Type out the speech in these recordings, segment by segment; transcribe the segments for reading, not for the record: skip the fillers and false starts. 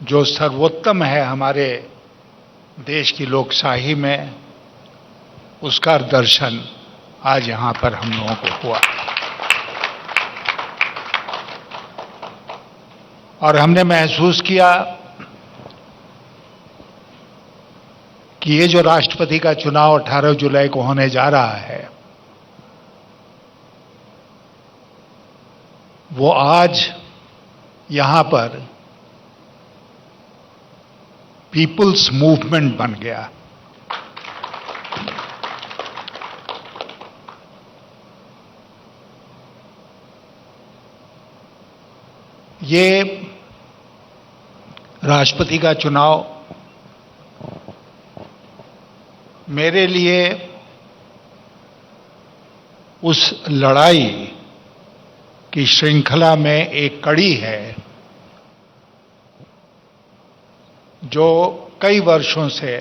जो सर्वोत्तम है हमारे देश की लोकशाही में, उसका दर्शन आज यहां पर हम लोगों को हुआ। और हमने महसूस किया कि ये जो राष्ट्रपति का चुनाव 18 जुलाई को होने जा रहा है, वो आज यहां पर पीपुल्स मूवमेंट बन गया। ये राष्ट्रपति का चुनाव मेरे लिए उस लड़ाई की श्रृंखला में एक कड़ी है जो कई वर्षों से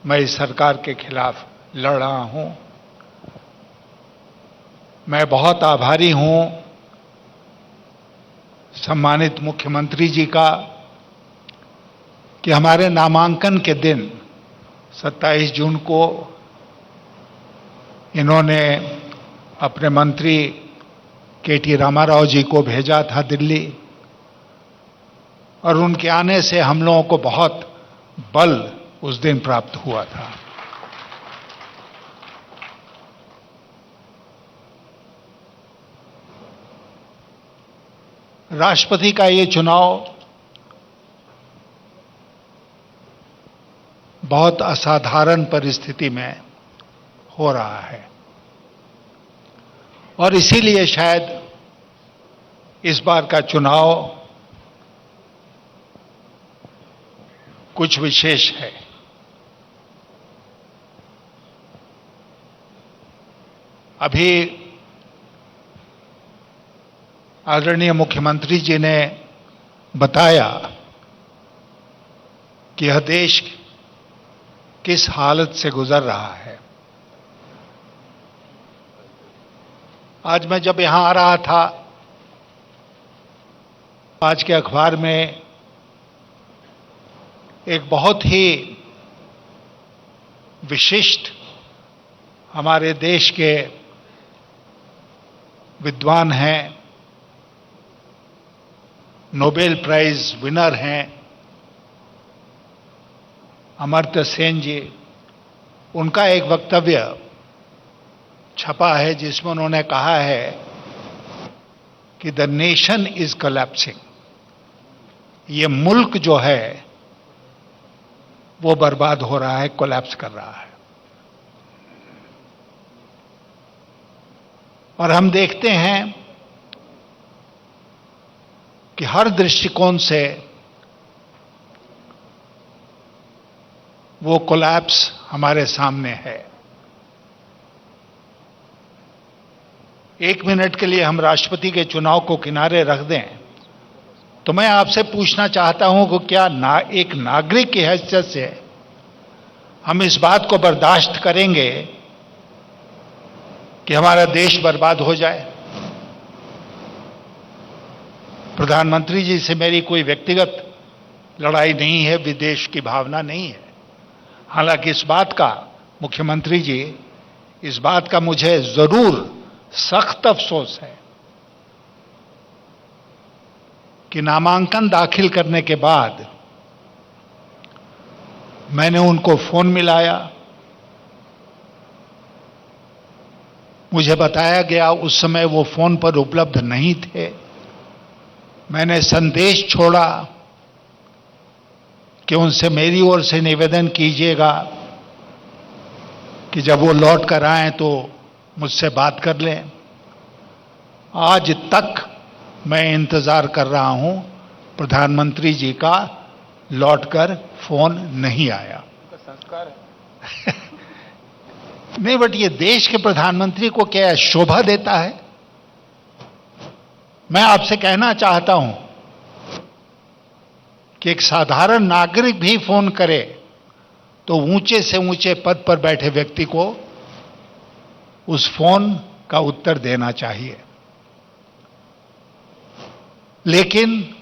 मैं इस सरकार के खिलाफ लड़ रहा हूं। मैं बहुत आभारी हूं सम्मानित मुख्यमंत्री जी का कि हमारे नामांकन के दिन 27 जून को इन्होंने अपने मंत्री के.टी. रामाराव जी को भेजा था दिल्ली, और उनके आने से हम लोगों को बहुत बल उस दिन प्राप्त हुआ था। राष्ट्रपति का ये चुनाव बहुत असाधारण परिस्थिति में हो रहा है, और इसीलिए शायद इस बार का चुनाव कुछ विशेष है। अभी आदरणीय मुख्यमंत्री जी ने बताया कि यह देश किस हालत से गुजर रहा है। आज मैं जब यहां आ रहा था, आज के अखबार में एक बहुत ही विशिष्ट हमारे देश के विद्वान हैं, नोबेल प्राइज विनर हैं अमर्त्य सेन जी, उनका एक वक्तव्य छपा है जिसमें उन्होंने कहा है कि द नेशन इज कोलैप्सिंग। ये मुल्क जो है वो बर्बाद हो रहा है, कोलैप्स कर रहा है। और हम देखते हैं कि हर दृष्टिकोण से वो कोलैप्स हमारे सामने है। एक मिनट के लिए हम राष्ट्रपति के चुनाव को किनारे रख दें तो मैं आपसे पूछना चाहता हूं कि क्या एक नागरिक की हैसियत से हम इस बात को बर्दाश्त करेंगे कि हमारा देश बर्बाद हो जाए? प्रधानमंत्री जी से मेरी कोई व्यक्तिगत लड़ाई नहीं है, विदेश की भावना नहीं है। हालांकि इस बात का, मुख्यमंत्री जी, इस बात का मुझे जरूर सख्त अफसोस है कि नामांकन दाखिल करने के बाद मैंने उनको फोन मिलाया, मुझे बताया गया उस समय वो फोन पर उपलब्ध नहीं थे। मैंने संदेश छोड़ा कि उनसे मेरी ओर से निवेदन कीजिएगा कि जब वो लौट कर आए तो मुझसे बात कर लें। आज तक मैं इंतजार कर रहा हूं, प्रधानमंत्री जी का लौटकर फोन नहीं आया। संस्कार है नहीं, बट ये देश के प्रधानमंत्री को क्या शोभा देता है? मैं आपसे कहना चाहता हूं कि एक साधारण नागरिक भी फोन करे तो ऊंचे से ऊंचे पद पर बैठे व्यक्ति को उस फोन का उत्तर देना चाहिए। लेकिन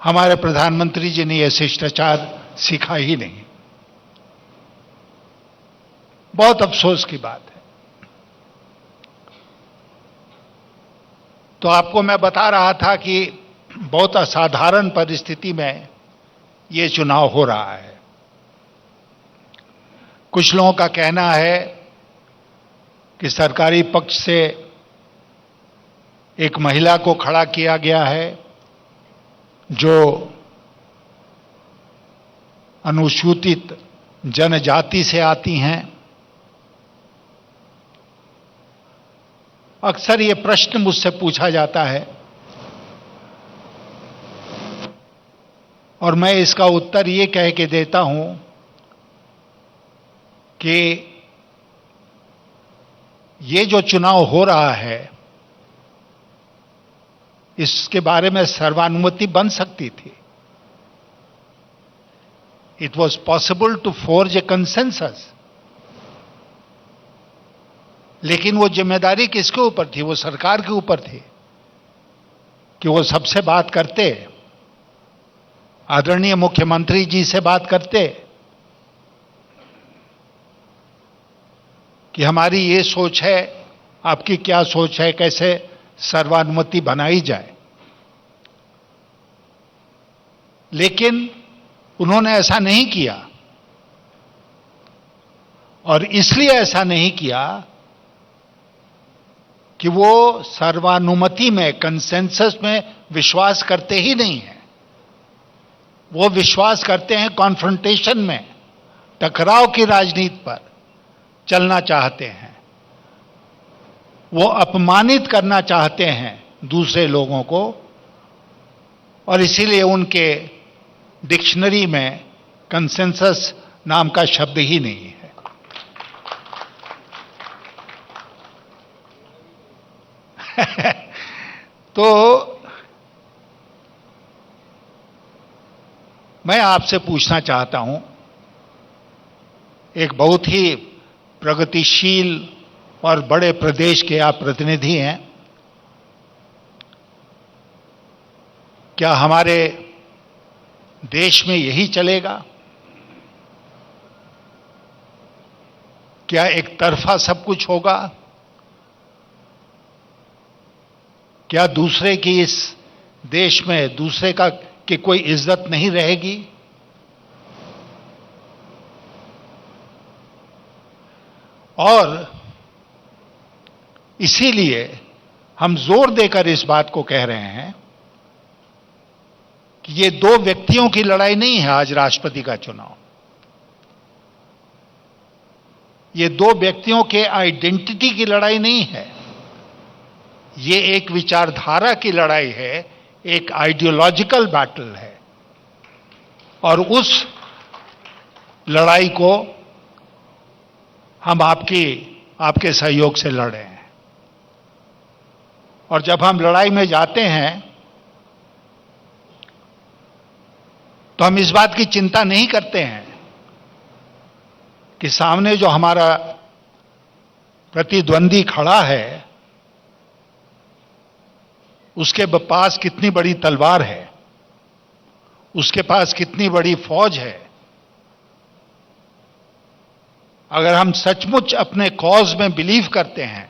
हमारे प्रधानमंत्री जी ने यह शिष्टाचार सीखा ही नहीं। बहुत अफसोस की बात है। तो आपको मैं बता रहा था कि बहुत असाधारण परिस्थिति में ये चुनाव हो रहा है। कुछ लोगों का कहना है कि सरकारी पक्ष से एक महिला को खड़ा किया गया है जो अनुसूचित जनजाति से आती हैं। अक्सर ये प्रश्न मुझसे पूछा जाता है और मैं इसका उत्तर ये कह के देता हूं कि ये जो चुनाव हो रहा है इसके बारे में सर्वानुमति बन सकती थी। It was possible to forge a consensus. लेकिन वो जिम्मेदारी किसके ऊपर थी? वो सरकार के ऊपर थी कि वो सबसे बात करते, आदरणीय मुख्यमंत्री जी से बात करते कि हमारी ये सोच है, आपकी क्या सोच है, कैसे सर्वानुमति बनाई जाए। लेकिन उन्होंने ऐसा नहीं किया और इसलिए ऐसा नहीं किया कि वो सर्वानुमति में, कंसेंसस में विश्वास करते ही नहीं हैं। वो विश्वास करते हैं कॉन्फ्रंटेशन में, टकराव की राजनीति पर चलना चाहते हैं। वो अपमानित करना चाहते हैं दूसरे लोगों को और इसीलिए उनके डिक्शनरी में कंसेंसस नाम का शब्द ही नहीं है। तो मैं आपसे पूछना चाहता हूं, एक बहुत ही प्रगतिशील और बड़े प्रदेश के आप प्रतिनिधि हैं, क्या हमारे देश में यही चलेगा? क्या एक तरफा सब कुछ होगा? क्या दूसरे की इस देश में दूसरे का की कोई इज्जत नहीं रहेगी? और इसीलिए हम जोर देकर इस बात को कह रहे हैं कि ये दो व्यक्तियों की लड़ाई नहीं है आज राष्ट्रपति का चुनाव। ये दो व्यक्तियों के आइडेंटिटी की लड़ाई नहीं है। ये एक विचारधारा की लड़ाई है, एक आइडियोलॉजिकल बैटल है और उस लड़ाई को हम आपके सहयोग से लड़ रहे हैं। और जब हम लड़ाई में जाते हैं तो हम इस बात की चिंता नहीं करते हैं कि सामने जो हमारा प्रतिद्वंदी खड़ा है उसके पास कितनी बड़ी तलवार है, उसके पास कितनी बड़ी फौज है। अगर हम सचमुच अपने कॉज में बिलीव करते हैं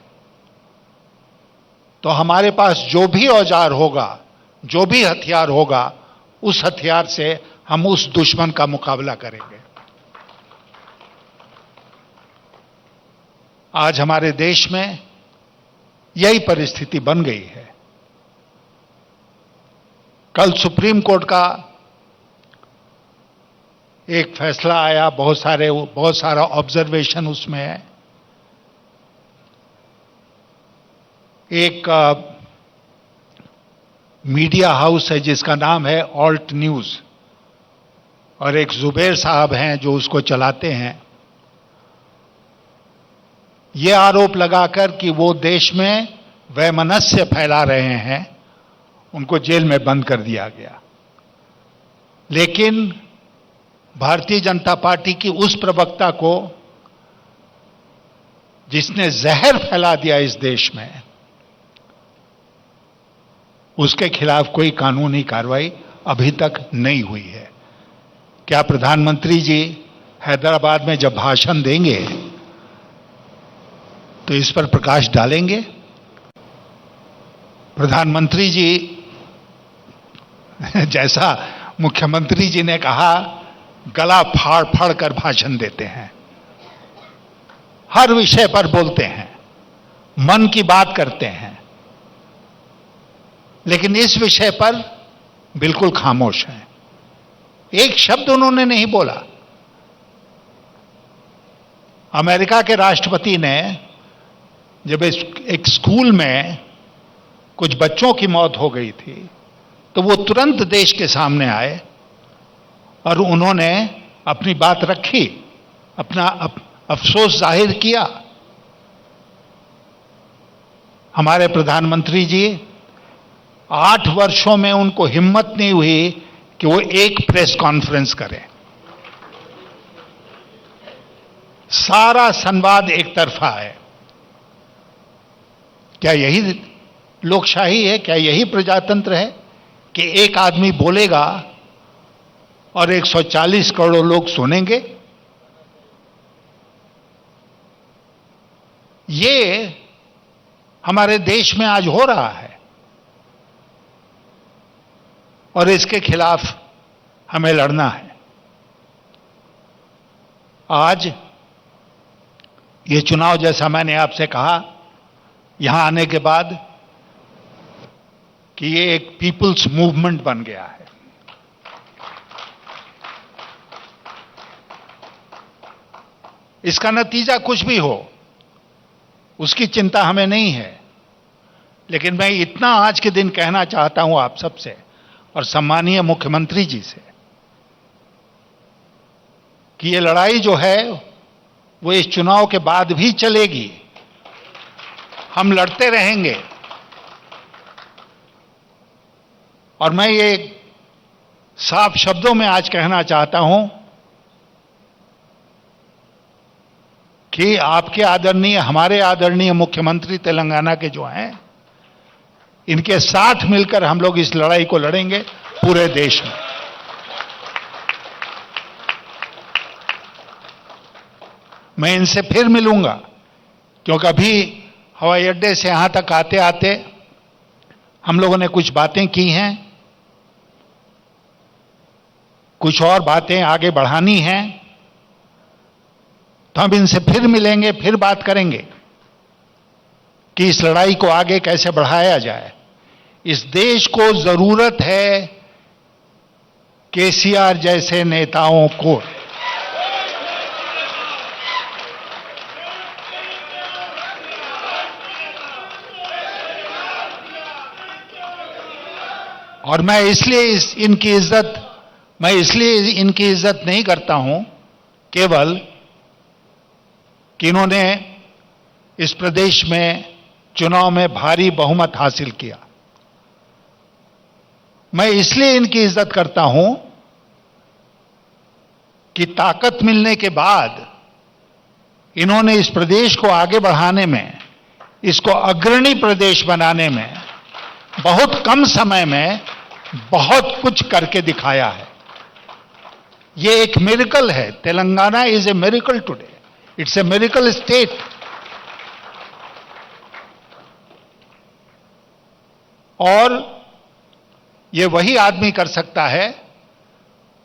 तो हमारे पास जो भी औजार होगा, जो भी हथियार होगा, उस हथियार से हम उस दुश्मन का मुकाबला करेंगे। आज हमारे देश में यही परिस्थिति बन गई है। कल सुप्रीम कोर्ट का एक फैसला आया, बहुत सारा ऑब्जर्वेशन उसमें है। एक मीडिया हाउस है जिसका नाम है ऑल्ट न्यूज और एक जुबैर साहब हैं जो उसको चलाते हैं। ये आरोप लगाकर कि वो देश में वैमनस्य फैला रहे हैं, उनको जेल में बंद कर दिया गया। लेकिन भारतीय जनता पार्टी की उस प्रवक्ता को जिसने जहर फैला दिया इस देश में, उसके खिलाफ कोई कानूनी कार्रवाई अभी तक नहीं हुई है। क्या प्रधानमंत्री जी हैदराबाद में जब भाषण देंगे तो इस पर प्रकाश डालेंगे? प्रधानमंत्री जी जैसा मुख्यमंत्री जी ने कहा, गला फाड़ फाड़ कर भाषण देते हैं, हर विषय पर बोलते हैं, मन की बात करते हैं, लेकिन इस विषय पर बिल्कुल खामोश हैं। एक शब्द उन्होंने नहीं बोला। अमेरिका के राष्ट्रपति ने जब एक स्कूल में कुछ बच्चों की मौत हो गई थी तो वो तुरंत देश के सामने आए और उन्होंने अपनी बात रखी, अपना अफसोस जाहिर किया। हमारे प्रधानमंत्री जी 8 वर्षों में उनको हिम्मत नहीं हुई कि वो एक प्रेस कॉन्फ्रेंस करें। सारा संवाद एक तरफा है। क्या यही लोकशाही है? क्या यही प्रजातंत्र है कि एक आदमी बोलेगा और 140 करोड़ लोग सुनेंगे? ये हमारे देश में आज हो रहा है और इसके खिलाफ हमें लड़ना है। आज ये चुनाव, जैसा मैंने आपसे कहा यहां आने के बाद, कि ये एक पीपुल्स मूवमेंट बन गया है। इसका नतीजा कुछ भी हो उसकी चिंता हमें नहीं है, लेकिन मैं इतना आज के दिन कहना चाहता हूं आप सबसे और सम्मानीय मुख्यमंत्री जी से कि ये लड़ाई जो है वो इस चुनाव के बाद भी चलेगी। हम लड़ते रहेंगे और मैं ये साफ शब्दों में आज कहना चाहता हूं कि आपके आदरणीय, हमारे आदरणीय मुख्यमंत्री तेलंगाना के जो हैं, इनके साथ मिलकर हम लोग इस लड़ाई को लड़ेंगे पूरे देश में। मैं इनसे फिर मिलूंगा क्योंकि अभी हवाई अड्डे से यहां तक आते आते हम लोगों ने कुछ बातें की हैं, कुछ और बातें आगे बढ़ानी हैं, तो हम इनसे फिर मिलेंगे, फिर बात करेंगे कि इस लड़ाई को आगे कैसे बढ़ाया जाए। इस देश को जरूरत है केसीआर जैसे नेताओं को। और मैं इसलिए इनकी इज्जत नहीं करता हूं केवल कि इन्होंने इस प्रदेश में चुनाव में भारी बहुमत हासिल किया। मैं इसलिए इनकी इज्जत करता हूं कि ताकत मिलने के बाद इन्होंने इस प्रदेश को आगे बढ़ाने में, इसको अग्रणी प्रदेश बनाने में बहुत कम समय में बहुत कुछ करके दिखाया है। ये एक मिरेकल है। Telangana is a miracle today. It's a miracle state. और ये वही आदमी कर सकता है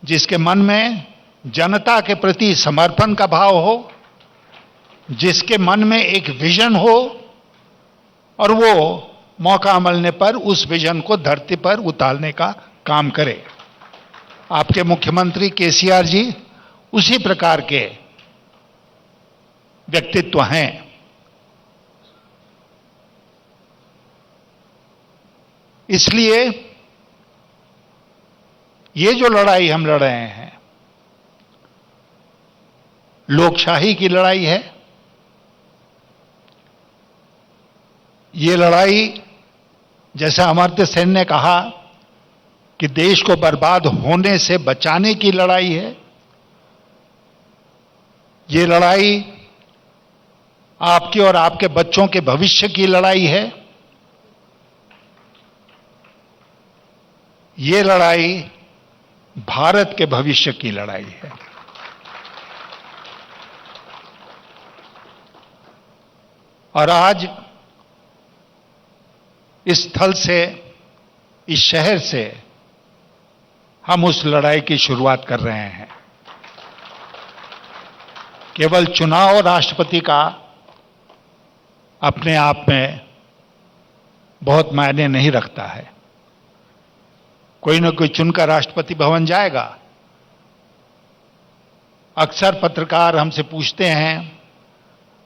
जिसके मन में जनता के प्रति समर्पण का भाव हो, जिसके मन में एक विजन हो और वो मौका मिलने पर उस विजन को धरती पर उतारने का काम करे। आपके मुख्यमंत्री केसीआर जी उसी प्रकार के व्यक्तित्व हैं। इसलिए ये जो लड़ाई हम लड़ रहे हैं, लोकशाही की लड़ाई है। ये लड़ाई, जैसा अमर्त्य सेन ने कहा, कि देश को बर्बाद होने से बचाने की लड़ाई है। ये लड़ाई आपके और आपके बच्चों के भविष्य की लड़ाई है। ये लड़ाई भारत के भविष्य की लड़ाई है। और आज इस स्थल से, इस शहर से हम उस लड़ाई की शुरुआत कर रहे हैं। केवल चुनाव राष्ट्रपति का अपने आप में बहुत मायने नहीं रखता है। कोई न कोई चुनकर राष्ट्रपति भवन जाएगा। अक्सर पत्रकार हमसे पूछते हैं,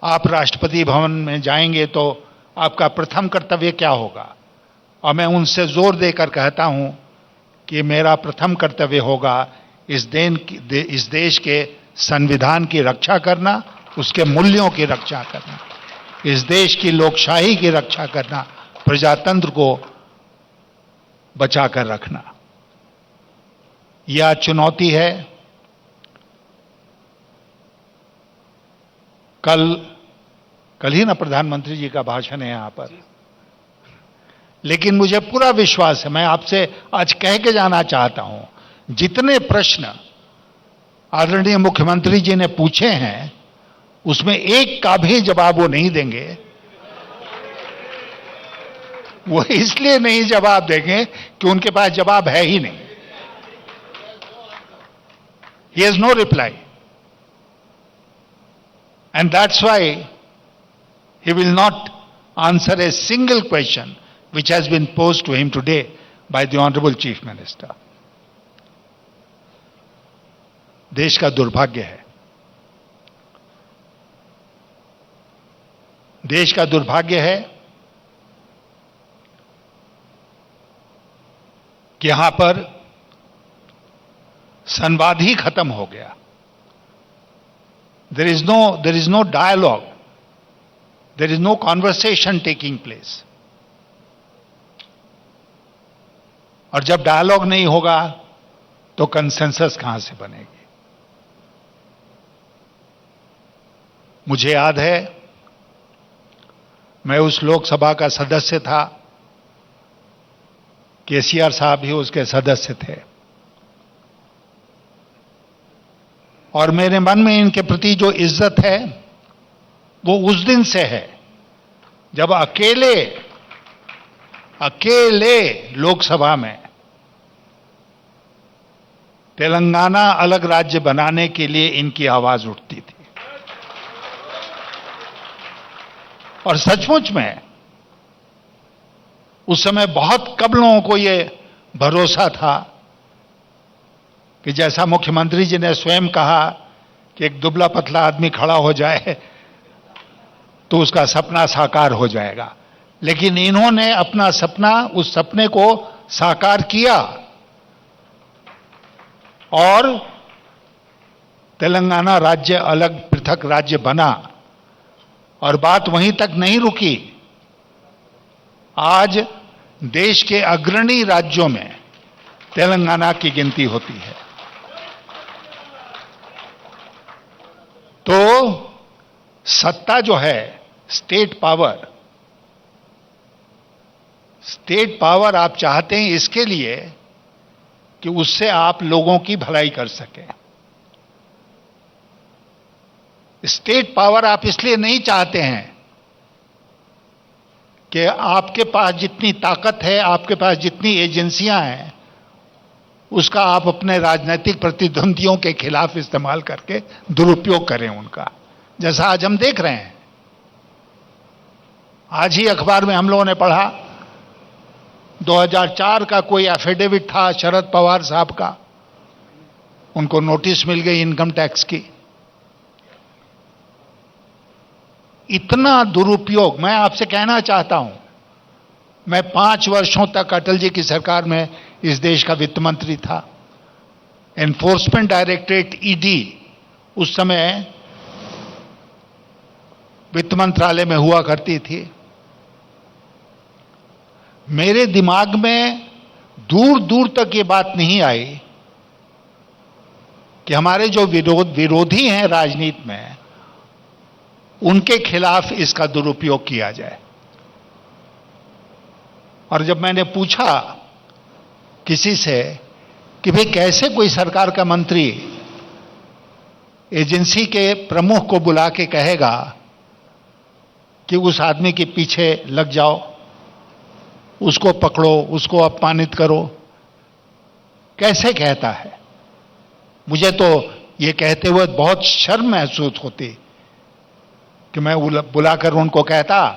आप राष्ट्रपति भवन में जाएंगे तो आपका प्रथम कर्तव्य क्या होगा? और मैं उनसे जोर देकर कहता हूं कि मेरा प्रथम कर्तव्य होगा इस देश के संविधान की रक्षा करना, उसके मूल्यों की रक्षा करना, इस देश की लोकशाही की रक्षा करना, प्रजातंत्र को बचाकर रखना। यह चुनौती है। कल ही ना प्रधानमंत्री जी का भाषण है यहां पर, लेकिन मुझे पूरा विश्वास है, मैं आपसे आज कह के जाना चाहता हूं, जितने प्रश्न आदरणीय मुख्यमंत्री जी ने पूछे हैं उसमें एक का भी जवाब वो नहीं देंगे। वो इसलिए नहीं जवाब देंगे कि उनके पास जवाब है ही नहीं। He has no reply. And that's why he will not answer a single question which has been posed to him today by the Honorable Chief Minister. देश का दुर्भाग्य है, देश का दुर्भाग्य है कि यहां पर संवाद ही खत्म हो गया। There is no dialogue, there is no conversation taking place. और जब डायलॉग नहीं होगा तो कंसेंसस कहां से बनेगी? मुझे याद है, मैं उस लोकसभा का सदस्य था, केसीआर साहब भी उसके सदस्य थे, और मेरे मन में इनके प्रति जो इज्जत है वो उस दिन से है जब अकेले लोकसभा में तेलंगाना अलग राज्य बनाने के लिए इनकी आवाज उठती थी। और सचमुच में उस समय बहुत कम लोगों को ये भरोसा था कि जैसा मुख्यमंत्री जी ने स्वयं कहा कि एक दुबला पतला आदमी खड़ा हो जाए तो उसका सपना साकार हो जाएगा। लेकिन इन्होंने अपना सपना, उस सपने को साकार किया और तेलंगाना राज्य अलग पृथक राज्य बना। और बात वहीं तक नहीं रुकी, आज देश के अग्रणी राज्यों में तेलंगाना की गिनती होती है। तो सत्ता जो है, स्टेट पावर आप चाहते हैं इसके लिए कि उससे आप लोगों की भलाई कर सकें। स्टेट पावर आप इसलिए नहीं चाहते हैं कि आपके पास जितनी ताकत है, आपके पास जितनी एजेंसियां हैं, उसका आप अपने राजनीतिक प्रतिद्वंदियों के खिलाफ इस्तेमाल करके दुरुपयोग करें उनका, जैसा आज हम देख रहे हैं। आज ही अखबार में हम लोगों ने पढ़ा, 2004 का कोई एफिडेविट था शरद पवार साहब का, उनको नोटिस मिल गई इनकम टैक्स की। इतना दुरुपयोग, मैं आपसे कहना चाहता हूं, मैं 5 वर्षों तक अटल जी की सरकार में इस देश का वित्त मंत्री था। एनफोर्समेंट डायरेक्टरेट ईडी उस समय वित्त मंत्रालय में हुआ करती थी। मेरे दिमाग में दूर दूर तक ये बात नहीं आई कि हमारे जो विरोधी हैं राजनीति में, उनके खिलाफ इसका दुरुपयोग किया जाए। और जब मैंने पूछा किसी से कि भाई कैसे कोई सरकार का मंत्री एजेंसी के प्रमुख को बुला के कहेगा कि उस आदमी के पीछे लग जाओ, उसको पकड़ो, उसको अपमानित करो। कैसे कहता है? मुझे तो ये कहते हुए बहुत शर्म महसूस होती कि मैं बुलाकर उनको कहता,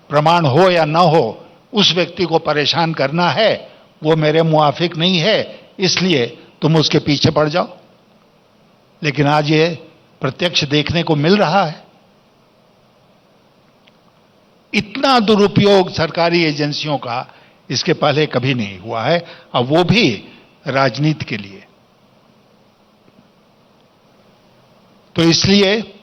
प्रमाण हो या ना हो, उस व्यक्ति को परेशान करना है, वो मेरे मुआफिक नहीं है, इसलिए तुम उसके पीछे पड़ जाओ। लेकिन आज ये प्रत्यक्ष देखने को मिल रहा है। इतना दुरुपयोग सरकारी एजेंसियों का इसके पहले कभी नहीं हुआ है, और वो भी राजनीति के लिए। तो इसलिए